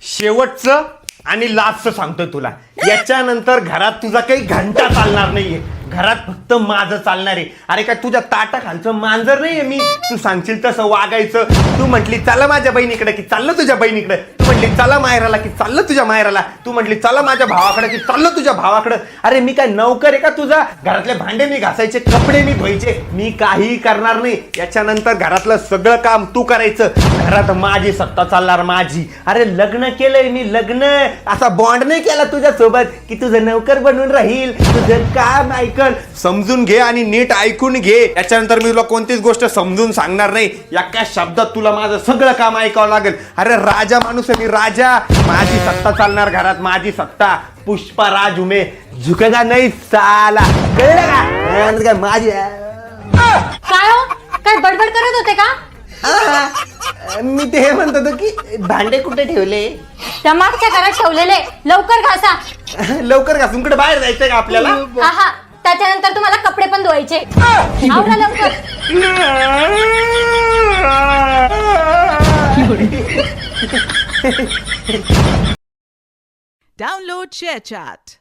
शेवटचं आणि लास्टचं सांगतोय तुला, याच्यानंतर घरात तुझा काही घंटा चालणार नाहीये. घरात फक्त माझं चालणार आहे. अरे काय तुझ्या ताटाखालचं मांजर नाहीये मी. तू सांगशील तसं वागायचं. तू म्हटली चला माझ्या बहिणीकडे की चाललं तुझ्या बहिणीकडे. तू म्हटली चला मायराला की चाललं तुझ्या मायराला. तू म्हटली चला माझ्या भावाकडे की चाललं तुझ्या भावाकडे. अरे मी काय नौकर आहे का तुझा? घरातले भांडे मी घासायचे, कपडे मी धुवायचे. मी काहीही करणार नाही. याच्यानंतर घरातलं सगळं काम तू करायचं. घरात माझी सत्ता चालणार, माझी. अरे लग्न केलंय मी, लग्न असा बॉन्ड नाही केला तुझ्या सोबत की तुझं नौकर बनून राहील. तुझं काम ऐकल, समजून घे आणि नीट ऐकून घे. याच्यानंतर मी तुला कोणतीच गोष्ट समजून सांगणार नाही. एका शब्दात तुला माझं सगळं काम ऐकावं लागेल. अरे राजा माणूस आहे मी, राजा. माझी सत्ता चालणार घरात, माझी सत्ता. पुष्पा राज उमे झुकेगा नाही साला, कळलं का? काय माझी काय हो, काय बडबड करत होते का? मी ते हे म्हणत होतो की भांडे कुठे ठेवले? त्या मागच्या घरात ठेवलेले. लवकर घासा. लवकर घासून कुठे बाहेर जायचंय का आपल्याला? हा, त्याच्यानंतर तुम्हाला कपडे पण धुवायचे. आवरा लवकर. Download ShareChat.